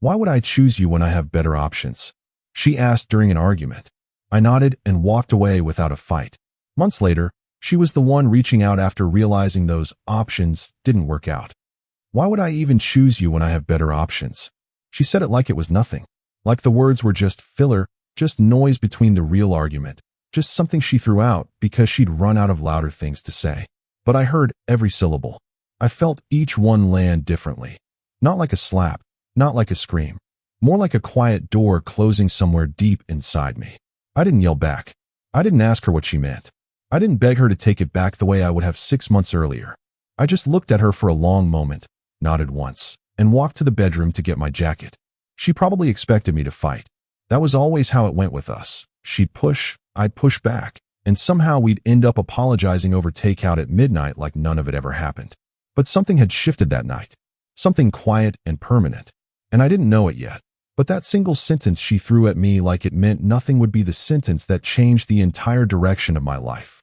Why would I choose you when I have better options? She asked during an argument. I nodded and walked away without a fight. Months later, she was the one reaching out after realizing those options didn't work out. Why would I even choose you when I have better options? She said it like it was nothing. Like the words were just filler, just noise between the real argument, just something she threw out because she'd run out of louder things to say. But I heard every syllable. I felt each one land differently. Not like a slap, not like a scream. More like a quiet door closing somewhere deep inside me. I didn't yell back. I didn't ask her what she meant. I didn't beg her to take it back the way I would have 6 months earlier. I just looked at her for a long moment, nodded once, and walked to the bedroom to get my jacket. She probably expected me to fight. That was always how it went with us. She'd push, I'd push back, and somehow we'd end up apologizing over takeout at midnight like none of it ever happened. But something had shifted that night. Something quiet and permanent. And I didn't know it yet. But that single sentence she threw at me like it meant nothing would be the sentence that changed the entire direction of my life.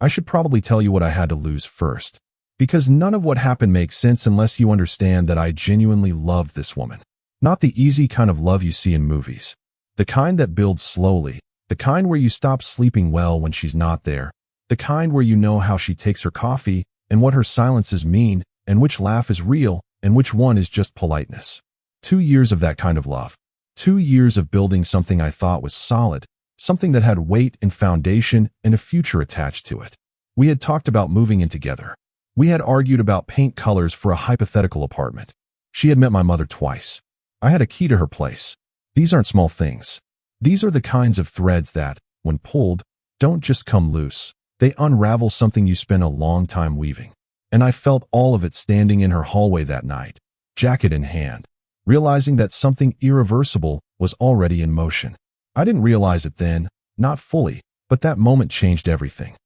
I should probably tell you what I had to lose first. Because none of what happened makes sense unless you understand that I genuinely loved this woman. Not the easy kind of love you see in movies. The kind that builds slowly. The kind where you stop sleeping well when she's not there. The kind where you know how she takes her coffee and what her silences mean and which laugh is real and which one is just politeness. 2 years of that kind of love. 2 years of building something I thought was solid, something that had weight and foundation and a future attached to it. We had talked about moving in together. We had argued about paint colors for a hypothetical apartment. She had met my mother twice. I had a key to her place. These aren't small things. These are the kinds of threads that, when pulled, don't just come loose. They unravel something you spend a long time weaving. And I felt all of it standing in her hallway that night, jacket in hand, realizing that something irreversible was already in motion. I didn't realize it then, not fully, but that moment changed everything.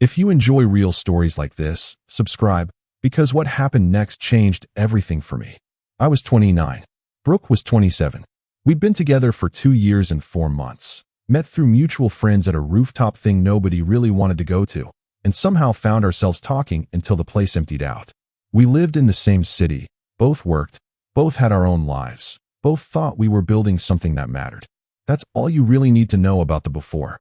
If you enjoy real stories like this, subscribe, because what happened next changed everything for me. I was 29. Brooke was 27. We'd been together for 2 years and 4 months, met through mutual friends at a rooftop thing nobody really wanted to go to, and somehow found ourselves talking until the place emptied out. We lived in the same city, both worked, both had our own lives, both thought we were building something that mattered. That's all you really need to know about the before.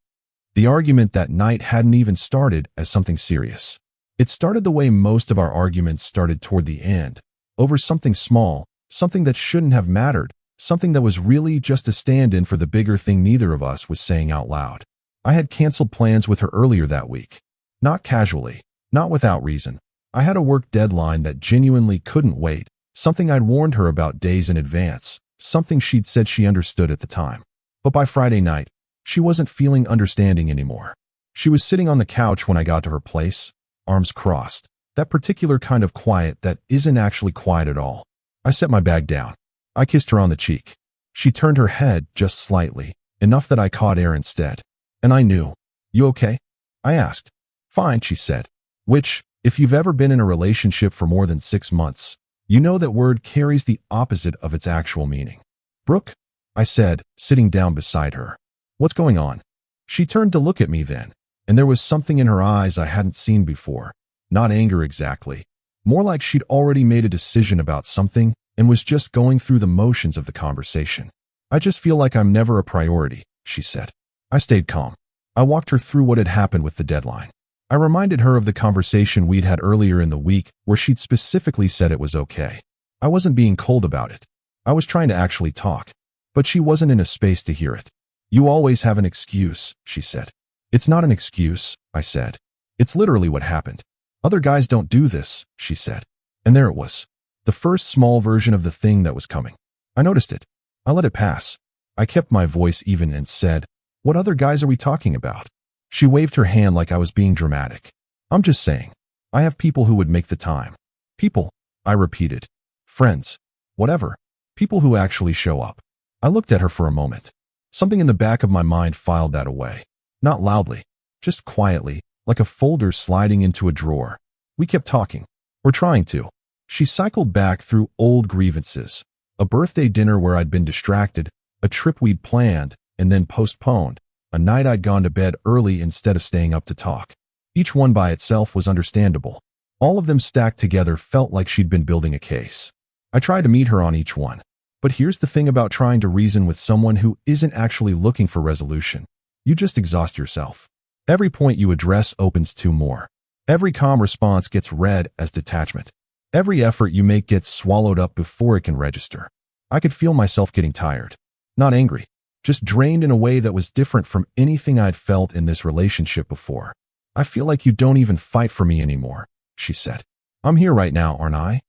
The argument that night hadn't even started as something serious. It started the way most of our arguments started toward the end, over something small, something that shouldn't have mattered, something that was really just a stand-in for the bigger thing neither of us was saying out loud. I had canceled plans with her earlier that week. Not casually, not without reason. I had a work deadline that genuinely couldn't wait, something I'd warned her about days in advance, something she'd said she understood at the time. But by Friday night, she wasn't feeling understanding anymore. She was sitting on the couch when I got to her place, arms crossed, that particular kind of quiet that isn't actually quiet at all. I set my bag down. I kissed her on the cheek. She turned her head just slightly, enough that I caught air instead. And I knew. You okay? I asked. Fine, she said. Which, if you've ever been in a relationship for more than 6 months, you know that word carries the opposite of its actual meaning. Brooke? I said, sitting down beside her. What's going on? She turned to look at me then, and there was something in her eyes I hadn't seen before. Not anger exactly. More like she'd already made a decision about something and was just going through the motions of the conversation. I just feel like I'm never a priority, she said. I stayed calm. I walked her through what had happened with the deadline. I reminded her of the conversation we'd had earlier in the week where she'd specifically said it was okay. I wasn't being cold about it. I was trying to actually talk. But she wasn't in a space to hear it. You always have an excuse, she said. It's not an excuse, I said. It's literally what happened. Other guys don't do this, she said. And there it was. The first small version of the thing that was coming. I noticed it. I let it pass. I kept my voice even and said, what other guys are we talking about? She waved her hand like I was being dramatic. I'm just saying. I have people who would make the time. People, I repeated. Friends. Whatever. People who actually show up. I looked at her for a moment. Something in the back of my mind filed that away. Not loudly. Just quietly, like a folder sliding into a drawer. We kept talking. Or trying to. She cycled back through old grievances. A birthday dinner where I'd been distracted, a trip we'd planned and then postponed, a night I'd gone to bed early instead of staying up to talk. Each one by itself was understandable. All of them stacked together felt like she'd been building a case. I tried to meet her on each one. But here's the thing about trying to reason with someone who isn't actually looking for resolution. You just exhaust yourself. Every point you address opens two more. Every calm response gets read as detachment. Every effort you make gets swallowed up before it can register. I could feel myself getting tired. Not angry, just drained in a way that was different from anything I'd felt in this relationship before. I feel like you don't even fight for me anymore, she said. I'm here right now, aren't I?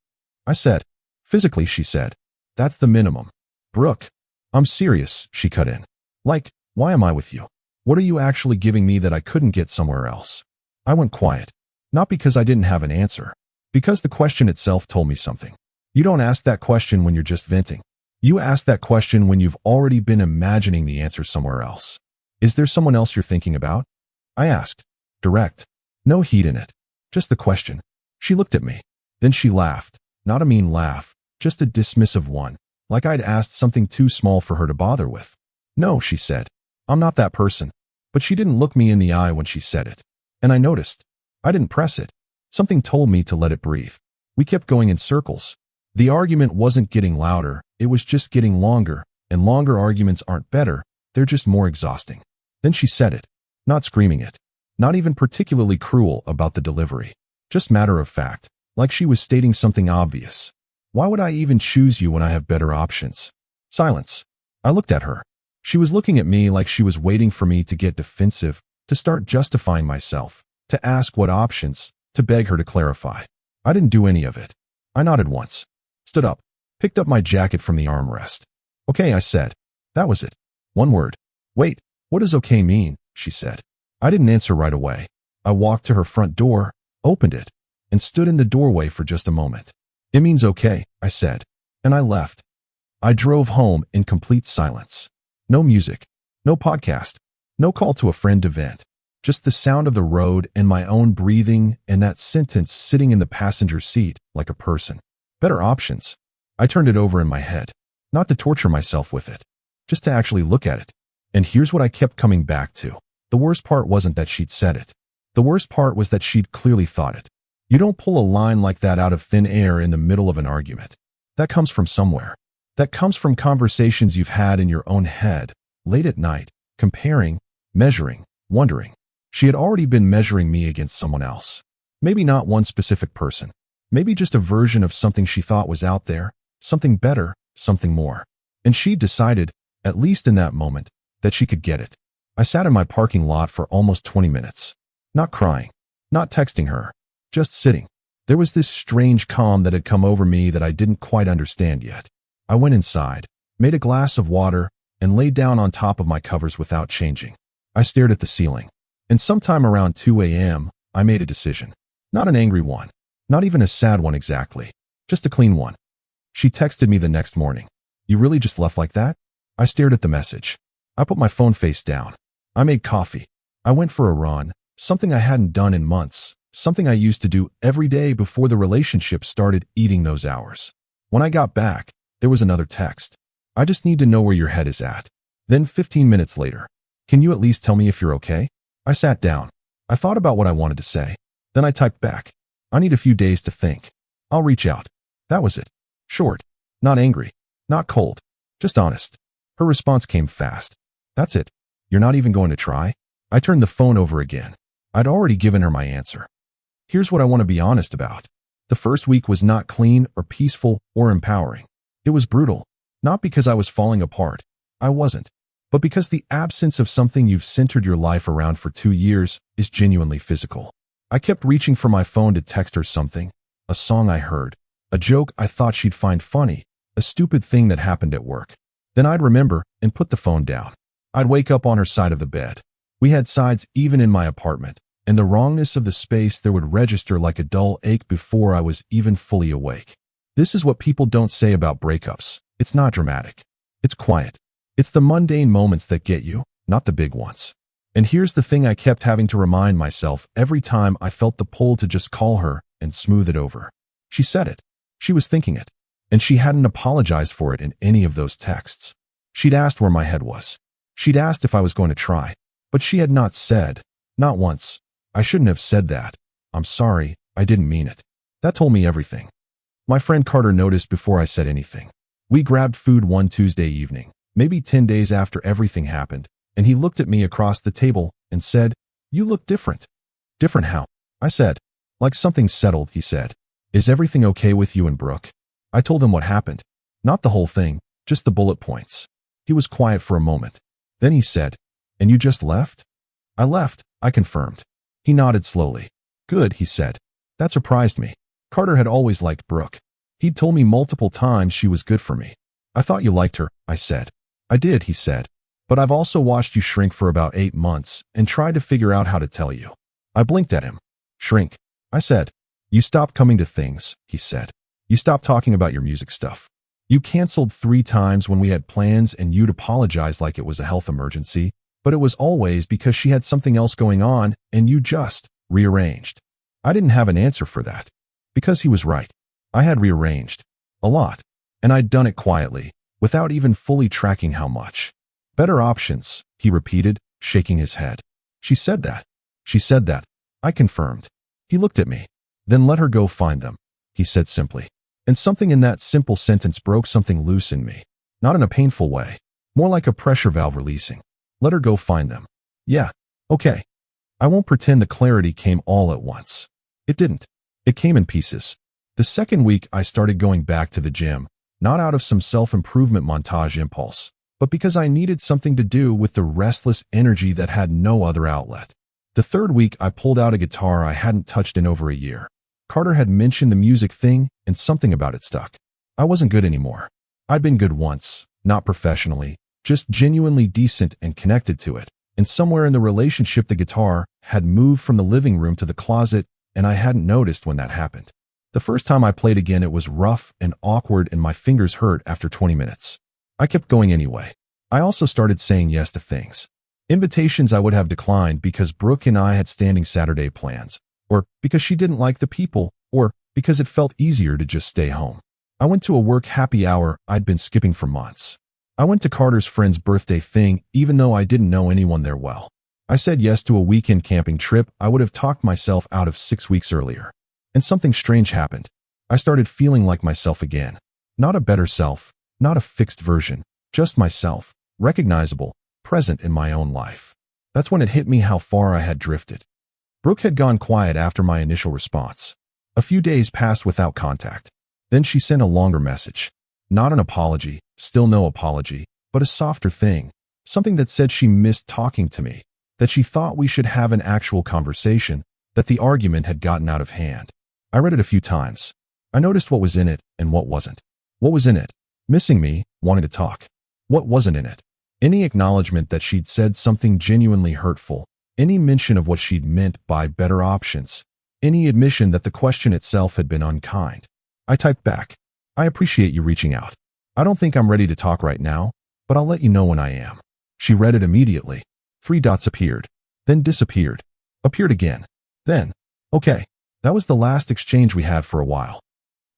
I said. Physically, she said. That's the minimum. Brooke, I'm serious, she cut in. Like, why am I with you? What are you actually giving me that I couldn't get somewhere else? I went quiet. Not because I didn't have an answer. Because the question itself told me something. You don't ask that question when you're just venting. You ask that question when you've already been imagining the answer somewhere else. Is there someone else you're thinking about? I asked. Direct. No heat in it. Just the question. She looked at me. Then she laughed. Not a mean laugh, just a dismissive one, like I'd asked something too small for her to bother with. No, she said. I'm not that person. But she didn't look me in the eye when she said it. And I noticed. I didn't press it. Something told me to let it breathe. We kept going in circles. The argument wasn't getting louder, it was just getting longer, and longer arguments aren't better, they're just more exhausting. Then she said it. Not screaming it. Not even particularly cruel about the delivery. Just matter of fact, like she was stating something obvious. Why would I even choose you when I have better options? Silence. I looked at her. She was looking at me like she was waiting for me to get defensive, to start justifying myself, to ask what options, to beg her to clarify. I didn't do any of it. I nodded once. Stood up. Picked up my jacket from the armrest. Okay, I said. That was it. One word. Wait, what does okay mean? She said. I didn't answer right away. I walked to her front door, opened it, and stood in the doorway for just a moment. It means okay, I said. And I left. I drove home in complete silence. No music. No podcast. No call to a friend to vent. Just the sound of the road and my own breathing and that sentence sitting in the passenger seat like a person. Better options. I turned it over in my head. Not to torture myself with it. Just to actually look at it. And here's what I kept coming back to. The worst part wasn't that she'd said it. The worst part was that she'd clearly thought it. You don't pull a line like that out of thin air in the middle of an argument. That comes from somewhere. That comes from conversations you've had in your own head, late at night, comparing, measuring, wondering. She had already been measuring me against someone else. Maybe not one specific person. Maybe just a version of something she thought was out there, something better, something more. And she decided, at least in that moment, that she could get it. I sat in my parking lot for almost 20 minutes. Not crying. Not texting her. Just sitting. There was this strange calm that had come over me that I didn't quite understand yet. I went inside, made a glass of water, and lay down on top of my covers without changing. I stared at the ceiling. And sometime around 2 a.m., I made a decision. Not an angry one. Not even a sad one exactly. Just a clean one. She texted me the next morning. You really just left like that? I stared at the message. I put my phone face down. I made coffee. I went for a run, something I hadn't done in months, something I used to do every day before the relationship started eating those hours. When I got back, there was another text. I just need to know where your head is at. Then 15 minutes later. Can you at least tell me if you're okay? I sat down. I thought about what I wanted to say. Then I typed back. I need a few days to think. I'll reach out. That was it. Short. Not angry. Not cold. Just honest. Her response came fast. That's it. You're not even going to try? I turned the phone over again. I'd already given her my answer. Here's what I want to be honest about. The first week was not clean or peaceful or empowering. It was brutal. Not because I was falling apart. I wasn't. But because the absence of something you've centered your life around for 2 years is genuinely physical. I kept reaching for my phone to text her something, a song I heard, a joke I thought she'd find funny, a stupid thing that happened at work. Then I'd remember and put the phone down. I'd wake up on her side of the bed. We had sides even in my apartment, and the wrongness of the space there would register like a dull ache before I was even fully awake. This is what people don't say about breakups. It's not dramatic. It's quiet. It's the mundane moments that get you, not the big ones. And here's the thing I kept having to remind myself every time I felt the pull to just call her and smooth it over. She said it. She was thinking it. And she hadn't apologized for it in any of those texts. She'd asked where my head was. She'd asked if I was going to try. But she had not said, not once, I shouldn't have said that. I'm sorry, I didn't mean it. That told me everything. My friend Carter noticed before I said anything. We grabbed food one Tuesday evening, maybe 10 days after everything happened, and he looked at me across the table and said, "You look different." "Different how?" I said. "Like something settled," he said. "Is everything okay with you and Brooke?" I told him what happened. Not the whole thing, just the bullet points. He was quiet for a moment. Then he said, "And you just left?" "I left," I confirmed. He nodded slowly. "Good," he said. That surprised me. Carter had always liked Brooke. He'd told me multiple times she was good for me. "I thought you liked her," I said. "I did," he said. "But I've also watched you shrink for about 8 months and tried to figure out how to tell you." I blinked at him. "Shrink?" I said. "You stopped coming to things," he said. "You stopped talking about your music stuff. You canceled 3 times when we had plans and you'd apologize like it was a health emergency, but it was always because she had something else going on and you just rearranged." I didn't have an answer for that. Because he was right. I had rearranged. A lot. And I'd done it quietly, without even fully tracking how much. "Better options," he repeated, shaking his head. "She said that." "She said that," I confirmed. He looked at me. "Then let her go find them," he said simply. And something in that simple sentence broke something loose in me. Not in a painful way. More like a pressure valve releasing. Let her go find them. Yeah. Okay. I won't pretend the clarity came all at once. It didn't. It came in pieces. The second week I started going back to the gym, not out of some self-improvement montage impulse, but because I needed something to do with the restless energy that had no other outlet. The third week I pulled out a guitar I hadn't touched in over a year. Carter had mentioned the music thing, and something about it stuck. I wasn't good anymore. I'd been good once, not professionally, just genuinely decent and connected to it. And somewhere in the relationship the guitar had moved from the living room to the closet, and I hadn't noticed when that happened. The first time I played again it was rough and awkward and my fingers hurt after 20 minutes. I kept going anyway. I also started saying yes to things. Invitations I would have declined because Brooke and I had standing Saturday plans, or because she didn't like the people, or because it felt easier to just stay home. I went to a work happy hour I'd been skipping for months. I went to Carter's friend's birthday thing even though I didn't know anyone there well. I said yes to a weekend camping trip I would have talked myself out of 6 weeks earlier. And something strange happened. I started feeling like myself again. Not a better self, not a fixed version, just myself, recognizable, present in my own life. That's when it hit me how far I had drifted. Brooke had gone quiet after my initial response. A few days passed without contact. Then she sent a longer message. Not an apology, still no apology, but a softer thing. Something that said she missed talking to me, that she thought we should have an actual conversation, that the argument had gotten out of hand. I read it a few times. I noticed what was in it and what wasn't. What was in it? Missing me, wanting to talk. What wasn't in it? Any acknowledgement that she'd said something genuinely hurtful. Any mention of what she'd meant by better options. Any admission that the question itself had been unkind. I typed back. "I appreciate you reaching out. I don't think I'm ready to talk right now, but I'll let you know when I am." She read it immediately. 3 dots appeared. Then disappeared. Appeared again. Then, okay. That was the last exchange we had for a while.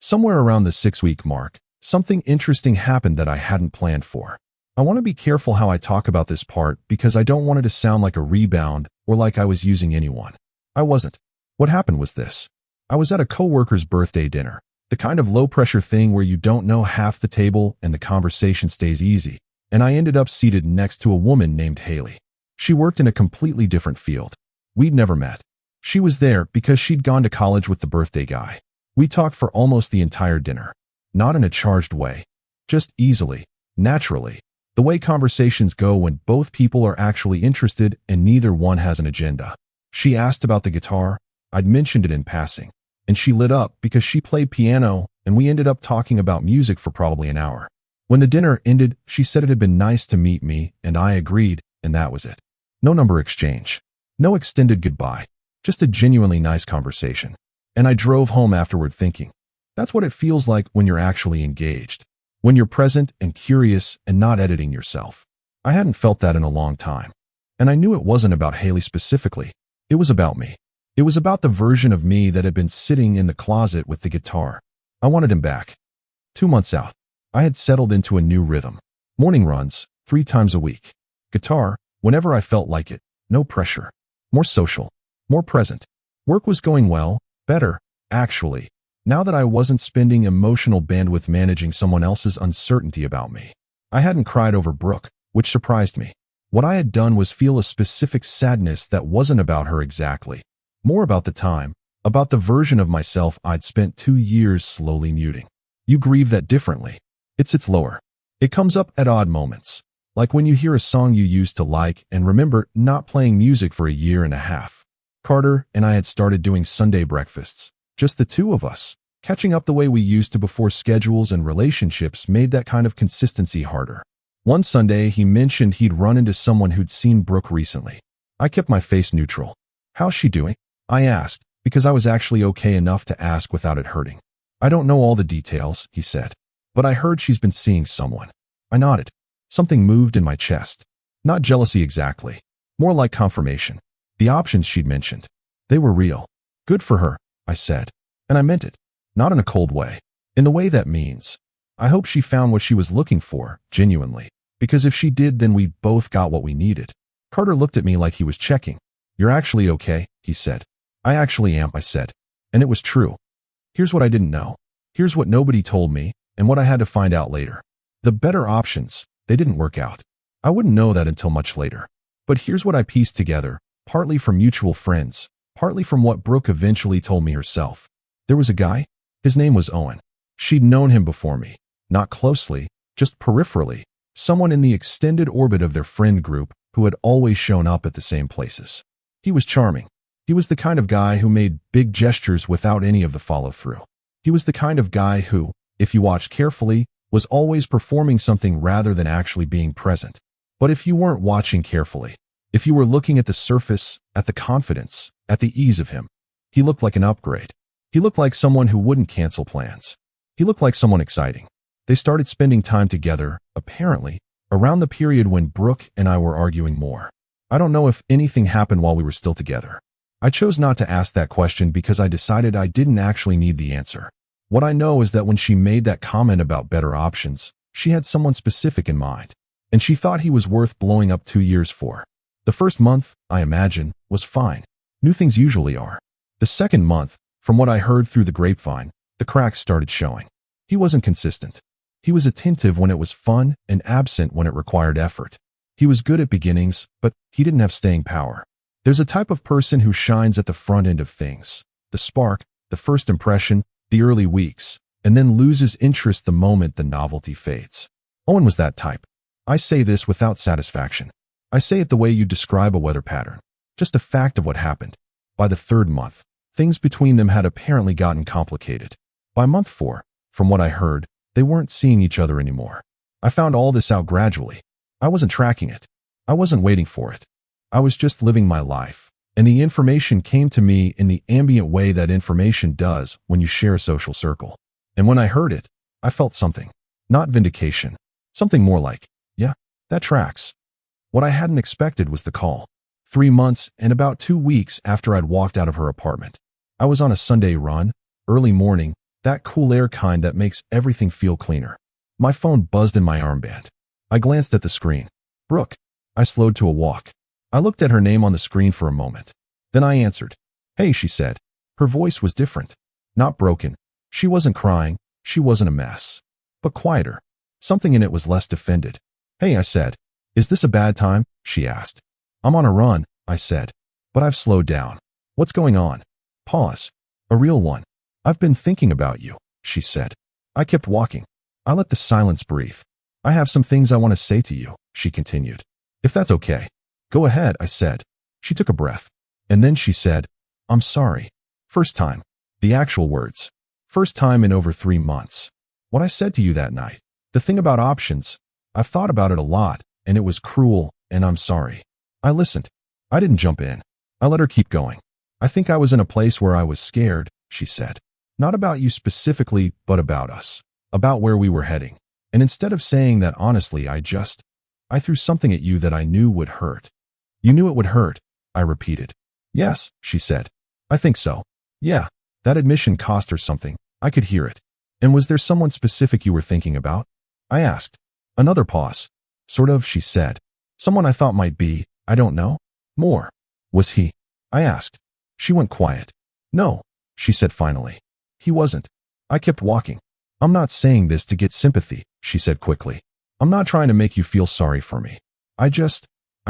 Somewhere around the 6-week mark, something interesting happened that I hadn't planned for. I want to be careful how I talk about this part because I don't want it to sound like a rebound or like I was using anyone. I wasn't. What happened was this. I was at a coworker's birthday dinner, the kind of low-pressure thing where you don't know half the table and the conversation stays easy, and I ended up seated next to a woman named Haley. She worked in a completely different field. We'd never met. She was there because she'd gone to college with the birthday guy. We talked for almost the entire dinner. Not in a charged way. Just easily, naturally. The way conversations go when both people are actually interested and neither one has an agenda. She asked about the guitar. I'd mentioned it in passing. And she lit up because she played piano, and we ended up talking about music for probably an hour. When the dinner ended, she said it had been nice to meet me, and I agreed, and that was it. No number exchange. No extended goodbye. Just a genuinely nice conversation. And I drove home afterward thinking, that's what it feels like when you're actually engaged. When you're present and curious and not editing yourself. I hadn't felt that in a long time. And I knew it wasn't about Haley specifically. It was about me. It was about the version of me that had been sitting in the closet with the guitar. I wanted him back. 2 months out, I had settled into a new rhythm. Morning runs, 3 times a week. Guitar, whenever I felt like it. No pressure. More social. More present. Work was going well, better, actually. Now that I wasn't spending emotional bandwidth managing someone else's uncertainty about me. I hadn't cried over Brooke, which surprised me. What I had done was feel a specific sadness that wasn't about her exactly. More about the time, about the version of myself I'd spent 2 years slowly muting. You grieve that differently. It's lower. It comes up at odd moments. Like when you hear a song you used to like and remember not playing music for a year and a half. Carter and I had started doing Sunday breakfasts. Just the two of us. Catching up the way we used to before schedules and relationships made that kind of consistency harder. One Sunday, he mentioned he'd run into someone who'd seen Brooke recently. I kept my face neutral. "How's she doing?" I asked, because I was actually okay enough to ask without it hurting. "I don't know all the details," he said, "but I heard she's been seeing someone." I nodded. Something moved in my chest. Not jealousy exactly. More like confirmation. The options she'd mentioned. They were real. "Good for her," I said. And I meant it. Not in a cold way. In the way that means. I hope she found what she was looking for, genuinely. Because if she did, then we both got what we needed. Carter looked at me like he was checking. "You're actually okay," he said. "I actually am," I said. And it was true. Here's what I didn't know. Here's what nobody told me, and what I had to find out later. The better options, they didn't work out. I wouldn't know that until much later. But here's what I pieced together, partly from mutual friends, partly from what Brooke eventually told me herself. There was a guy. His name was Owen. She'd known him before me. Not closely, just peripherally. Someone in the extended orbit of their friend group who had always shown up at the same places. He was charming. He was the kind of guy who made big gestures without any of the follow-through. He was the kind of guy who, if you watched carefully, was always performing something rather than actually being present. But if you weren't watching carefully, if you were looking at the surface, at the confidence, at the ease of him, he looked like an upgrade. He looked like someone who wouldn't cancel plans. He looked like someone exciting. They started spending time together, apparently, around the period when Brooke and I were arguing more. I don't know if anything happened while we were still together. I chose not to ask that question because I decided I didn't actually need the answer. What I know is that when she made that comment about better options, she had someone specific in mind, and she thought he was worth blowing up 2 years for. The first month, I imagine, was fine. New things usually are. The second month, from what I heard through the grapevine, the cracks started showing. He wasn't consistent. He was attentive when it was fun and absent when it required effort. He was good at beginnings, but he didn't have staying power. There's a type of person who shines at the front end of things, the spark, the first impression, the early weeks, and then loses interest the moment the novelty fades. Owen was that type. I say this without satisfaction. I say it the way you describe a weather pattern. Just a fact of what happened. By the third month, things between them had apparently gotten complicated. By month 4, from what I heard, they weren't seeing each other anymore. I found all this out gradually. I wasn't tracking it. I wasn't waiting for it. I was just living my life, and the information came to me in the ambient way that information does when you share a social circle. And when I heard it, I felt something. Not vindication. Something more like, yeah, that tracks. What I hadn't expected was the call. 3 months and about 2 weeks after I'd walked out of her apartment. I was on a Sunday run, early morning, that cool air kind that makes everything feel cleaner. My phone buzzed in my armband. I glanced at the screen. Brooke. I slowed to a walk. I looked at her name on the screen for a moment. Then I answered. "Hey," she said. Her voice was different. Not broken. She wasn't crying. She wasn't a mess. But quieter. Something in it was less defended. "Hey," I said. "Is this a bad time?" she asked. "I'm on a run," I said. "But I've slowed down." "What's going on?" Pause. "A real one." "I've been thinking about you," she said. I kept walking. I let the silence breathe. "I have some things I want to say to you," she continued. "If that's okay." "Go ahead," I said. She took a breath. And then she said, "I'm sorry." First time. The actual words. First time in over 3 months. What I said to you that night. The thing about options. I've thought about it a lot, and it was cruel, and I'm sorry. I listened. I didn't jump in. I let her keep going. "I think I was in a place where I was scared," she said. "Not about you specifically, but about us. About where we were heading. And instead of saying that honestly, I threw something at you that I knew would hurt." "You knew it would hurt," I repeated. "Yes," she said. "I think so." Yeah, that admission cost her something. I could hear it. "And was there someone specific you were thinking about?" I asked. Another pause. "Sort of," she said. "Someone I thought might be, I don't know." "More. Was he?" I asked. She went quiet. "No," she said finally. "He wasn't. I kept walking. I'm not saying this to get sympathy, she said quickly. I'm not trying to make you feel sorry for me. I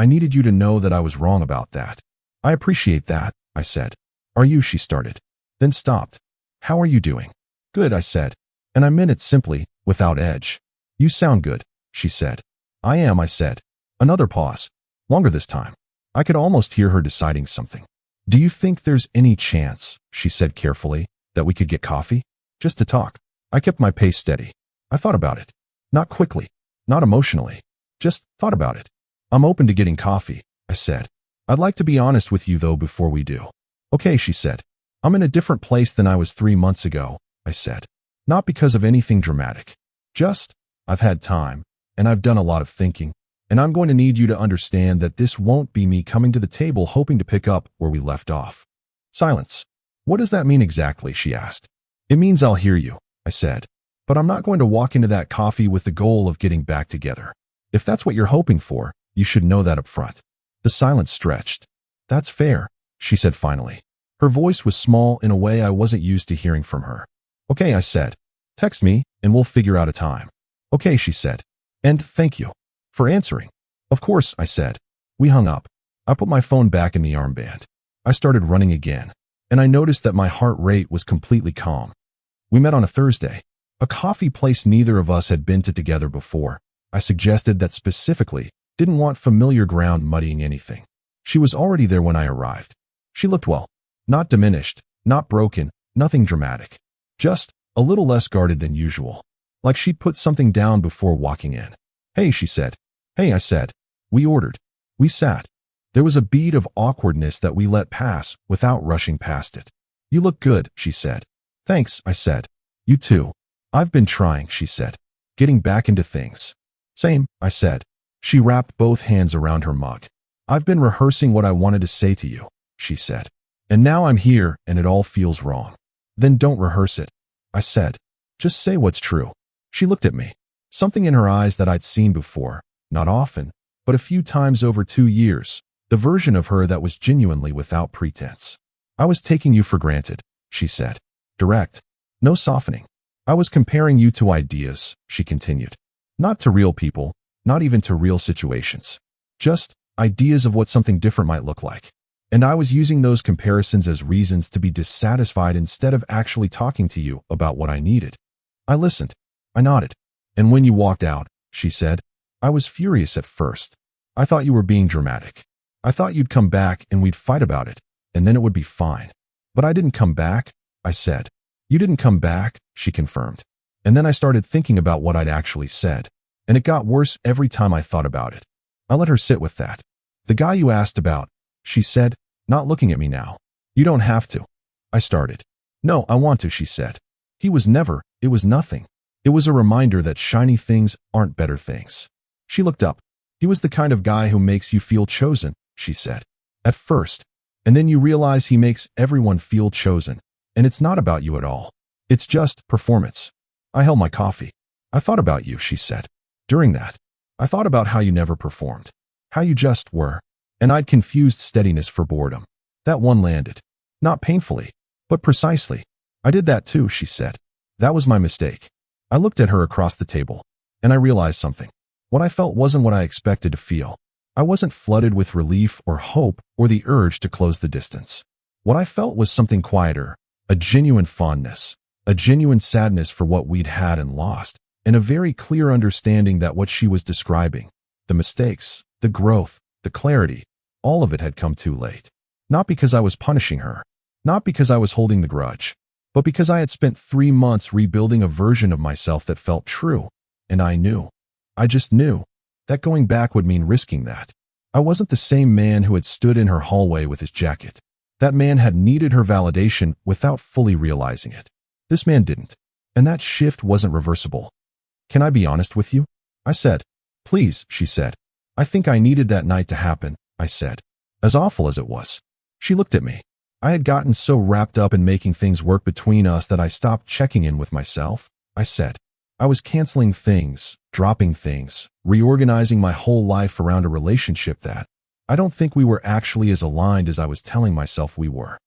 needed you to know that I was wrong about that. I appreciate that, I said. Are you, she started, then stopped. How are you doing? Good, I said. And I meant it simply, without edge. You sound good, she said. I am, I said. Another pause. Longer this time. I could almost hear her deciding something. Do you think there's any chance, she said carefully, that we could get coffee? Just to talk. I kept my pace steady. I thought about it. Not quickly. Not emotionally. Just thought about it. I'm open to getting coffee, I said. I'd like to be honest with you though before we do. Okay, she said. I'm in a different place than I was 3 months ago, I said. Not because of anything dramatic. Just, I've had time, and I've done a lot of thinking, and I'm going to need you to understand that this won't be me coming to the table hoping to pick up where we left off. Silence. What does that mean exactly, she asked. It means I'll hear you, I said. But I'm not going to walk into that coffee with the goal of getting back together. If that's what you're hoping for, you should know that up front. The silence stretched. That's fair, she said finally. Her voice was small in a way I wasn't used to hearing from her. Okay, I said. Text me, and we'll figure out a time. Okay, she said. And thank you for answering. Of course, I said. We hung up. I put my phone back in the armband. I started running again, and I noticed that my heart rate was completely calm. We met on a Thursday, a coffee place neither of us had been to together before. I suggested that specifically, didn't want familiar ground muddying anything. She was already there when I arrived. She looked well. Not diminished, not broken, nothing dramatic. Just a little less guarded than usual. Like she'd put something down before walking in. Hey, she said. Hey, I said. We ordered. We sat. There was a bead of awkwardness that we let pass without rushing past it. You look good, she said. Thanks, I said. You too. I've been trying, she said. Getting back into things. Same, I said. She wrapped both hands around her mug. I've been rehearsing what I wanted to say to you, she said. And now I'm here and it all feels wrong. Then don't rehearse it, I said. Just say what's true. She looked at me. Something in her eyes that I'd seen before, not often, but a few times over 2 years, the version of her that was genuinely without pretense. I was taking you for granted, she said. Direct. No softening. I was comparing you to ideas, she continued. Not to real people, not even to real situations. Just ideas of what something different might look like. And I was using those comparisons as reasons to be dissatisfied instead of actually talking to you about what I needed. I listened. I nodded. And when you walked out, she said, I was furious at first. I thought you were being dramatic. I thought you'd come back and we'd fight about it, and then it would be fine. But I didn't come back, I said. You didn't come back, she confirmed. And then I started thinking about what I'd actually said. And it got worse every time I thought about it. I let her sit with that. The guy you asked about, she said, not looking at me now. You don't have to. I started. No, I want to, she said. He was never, it was nothing. It was a reminder that shiny things aren't better things. She looked up. He was the kind of guy who makes you feel chosen, she said. At first. And then you realize he makes everyone feel chosen. And it's not about you at all. It's just performance. I held my coffee. I thought about you, she said. During that, I thought about how you never performed. How you just were. And I'd confused steadiness for boredom. That one landed. Not painfully, but precisely. I did that too, she said. That was my mistake. I looked at her across the table, and I realized something. What I felt wasn't what I expected to feel. I wasn't flooded with relief or hope or the urge to close the distance. What I felt was something quieter, a genuine fondness, a genuine sadness for what we'd had and lost, and a very clear understanding that what she was describing, the mistakes, the growth, the clarity, all of it had come too late. Not because I was punishing her, not because I was holding the grudge, but because I had spent 3 months rebuilding a version of myself that felt true, and I knew. I just knew that going back would mean risking that. I wasn't the same man who had stood in her hallway with his jacket. That man had needed her validation without fully realizing it. This man didn't. And that shift wasn't reversible. Can I be honest with you? I said. Please, she said. I think I needed that night to happen, I said. As awful as it was. She looked at me. I had gotten so wrapped up in making things work between us that I stopped checking in with myself, I said. I was canceling things, dropping things, reorganizing my whole life around a relationship that I don't think we were actually as aligned as I was telling myself we were.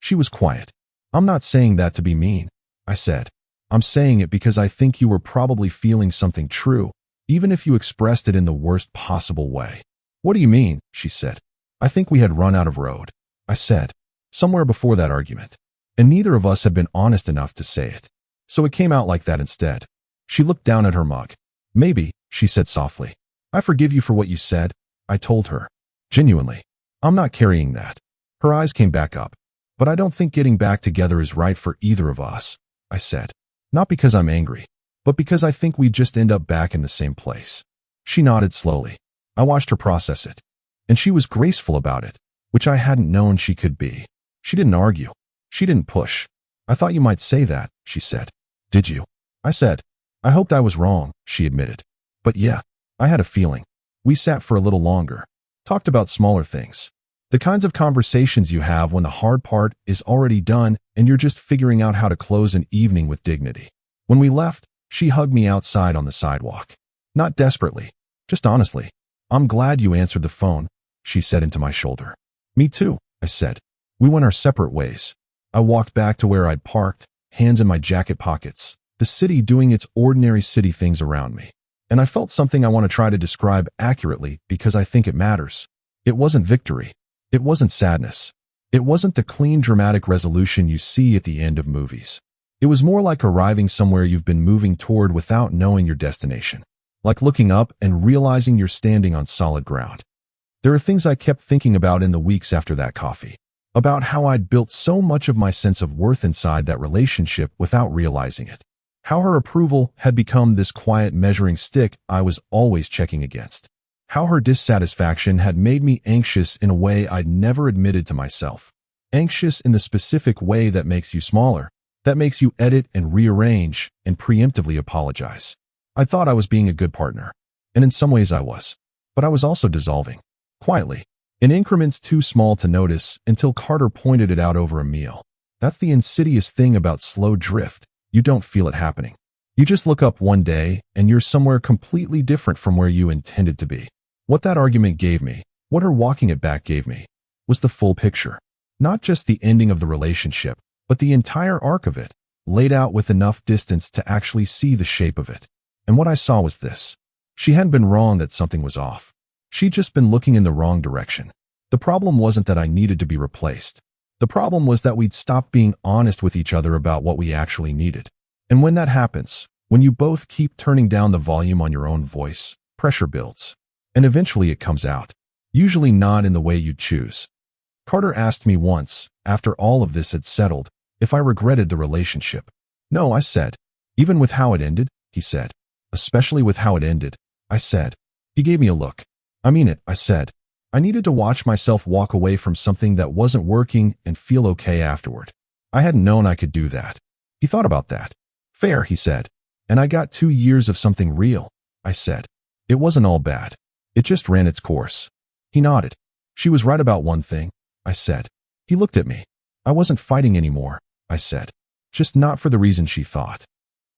She was quiet. I'm not saying that to be mean, I said. I'm saying it because I think you were probably feeling something true, even if you expressed it in the worst possible way. What do you mean? She said. I think we had run out of road, I said, somewhere before that argument. And neither of us had been honest enough to say it. So it came out like that instead. She looked down at her mug. Maybe, she said softly. I forgive you for what you said, I told her. Genuinely. I'm not carrying that. Her eyes came back up. But I don't think getting back together is right for either of us, I said. Not because I'm angry, but because I think we'd just end up back in the same place. She nodded slowly. I watched her process it. And she was graceful about it, which I hadn't known she could be. She didn't argue. She didn't push. I thought you might say that, she said. Did you? I said. I hoped I was wrong, she admitted. But yeah, I had a feeling. We sat for a little longer. Talked about smaller things. The kinds of conversations you have when the hard part is already done and you're just figuring out how to close an evening with dignity. When we left, she hugged me outside on the sidewalk. Not desperately, just honestly. I'm glad you answered the phone, she said into my shoulder. Me too, I said. We went our separate ways. I walked back to where I'd parked, hands in my jacket pockets, the city doing its ordinary city things around me. And I felt something I want to try to describe accurately because I think it matters. It wasn't victory. It wasn't sadness. It wasn't the clean dramatic resolution you see at the end of movies. It was more like arriving somewhere you've been moving toward without knowing your destination. Like looking up and realizing you're standing on solid ground. There are things I kept thinking about in the weeks after that coffee. About how I'd built so much of my sense of worth inside that relationship without realizing it. How her approval had become this quiet measuring stick I was always checking against. How her dissatisfaction had made me anxious in a way I'd never admitted to myself. Anxious in the specific way that makes you smaller, that makes you edit and rearrange and preemptively apologize. I thought I was being a good partner, and in some ways I was. But I was also dissolving. Quietly. In increments too small to notice until Carter pointed it out over a meal. That's the insidious thing about slow drift. You don't feel it happening. You just look up one day and you're somewhere completely different from where you intended to be. What that argument gave me, what her walking it back gave me, was the full picture. Not just the ending of the relationship, but the entire arc of it, laid out with enough distance to actually see the shape of it. And what I saw was this. She hadn't been wrong that something was off. She'd just been looking in the wrong direction. The problem wasn't that I needed to be replaced. The problem was that we'd stopped being honest with each other about what we actually needed. And when that happens, when you both keep turning down the volume on your own voice, pressure builds. And eventually it comes out. Usually not in the way you'd choose. Carter asked me once, after all of this had settled, if I regretted the relationship. No, I said. Even with how it ended, he said. Especially with how it ended, I said. He gave me a look. I mean it, I said. I needed to watch myself walk away from something that wasn't working and feel okay afterward. I hadn't known I could do that. He thought about that. Fair, he said. And I got 2 years of something real, I said. It wasn't all bad. It just ran its course. He nodded. She was right about one thing, I said. He looked at me. I wasn't fighting anymore, I said. Just not for the reason she thought.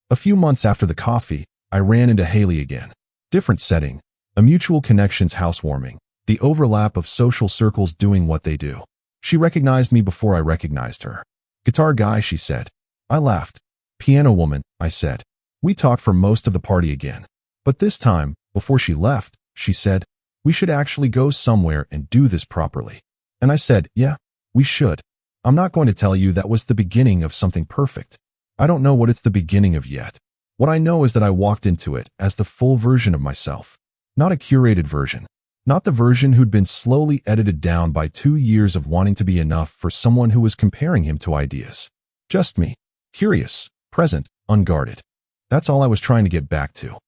A few months after the coffee, I ran into Haley again. Different setting. A mutual connections housewarming. The overlap of social circles doing what they do. She recognized me before I recognized her. Guitar guy, she said. I laughed. Piano woman, I said. We talked for most of the party again. But this time, before she left, she said, we should actually go somewhere and do this properly. And I said, yeah, we should. I'm not going to tell you that was the beginning of something perfect. I don't know what it's the beginning of yet. What I know is that I walked into it as the full version of myself. Not a curated version. Not the version who'd been slowly edited down by 2 years of wanting to be enough for someone who was comparing him to ideas. Just me. Curious, present, unguarded. That's all I was trying to get back to.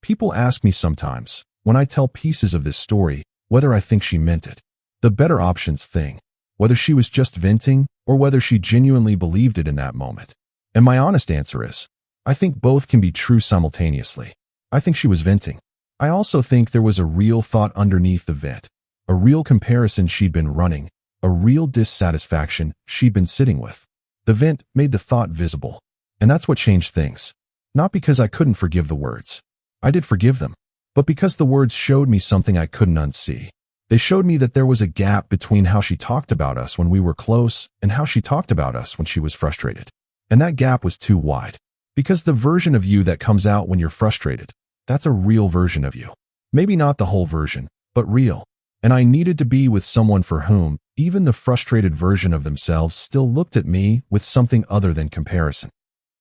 People ask me sometimes, when I tell pieces of this story, whether I think she meant it. The better options thing. Whether she was just venting or whether she genuinely believed it in that moment. And my honest answer is, I think both can be true simultaneously. I think she was venting. I also think there was a real thought underneath the vent. A real comparison she'd been running. A real dissatisfaction she'd been sitting with. The vent made the thought visible. And that's what changed things. Not because I couldn't forgive the words. I did forgive them. But because the words showed me something I couldn't unsee. They showed me that there was a gap between how she talked about us when we were close and how she talked about us when she was frustrated. And that gap was too wide. Because the version of you that comes out when you're frustrated, that's a real version of you. Maybe not the whole version, but real. And I needed to be with someone for whom even the frustrated version of themselves still looked at me with something other than comparison.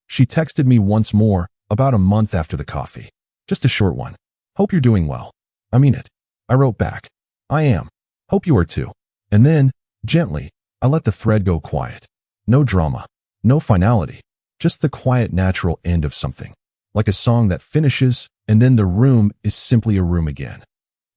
She texted me once more, about a month after the coffee. Just a short one. Hope you're doing well. I mean it. I wrote back. I am. Hope you are too. And then, gently, I let the thread go quiet. No drama. No finality. Just the quiet natural end of something. Like a song that finishes, and then the room is simply a room again.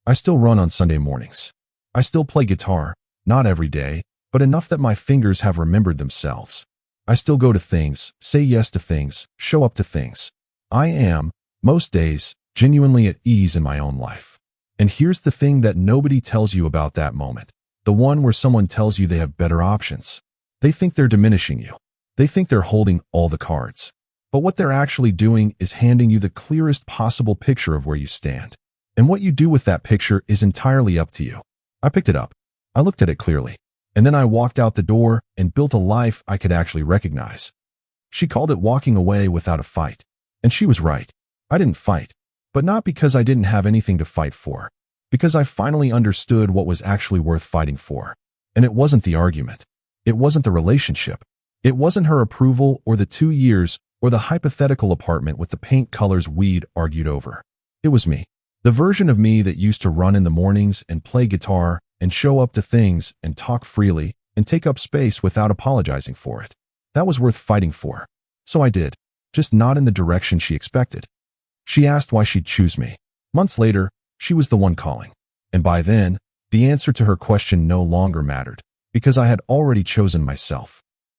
I still run on Sunday mornings. I still play guitar, not every day, but enough that my fingers have remembered themselves. I still go to things, say yes to things, show up to things. I am, most days, genuinely at ease in my own life. And here's the thing that nobody tells you about that moment. The one where someone tells you they have better options. They think they're diminishing you. They think they're holding all the cards. But what they're actually doing is handing you the clearest possible picture of where you stand. And what you do with that picture is entirely up to you. I picked it up. I looked at it clearly. And then I walked out the door and built a life I could actually recognize. She called it walking away without a fight. And she was right. I didn't fight. But not because I didn't have anything to fight for. Because I finally understood what was actually worth fighting for. And it wasn't the argument. It wasn't the relationship. It wasn't her approval or the 2 years or the hypothetical apartment with the paint colors we'd argued over. It was me. The version of me that used to run in the mornings and play guitar and show up to things and talk freely and take up space without apologizing for it. That was worth fighting for. So I did, just not in the direction she expected. She asked why she'd choose me. Months later, she was the one calling. And by then, the answer to her question no longer mattered, because I had already chosen myself.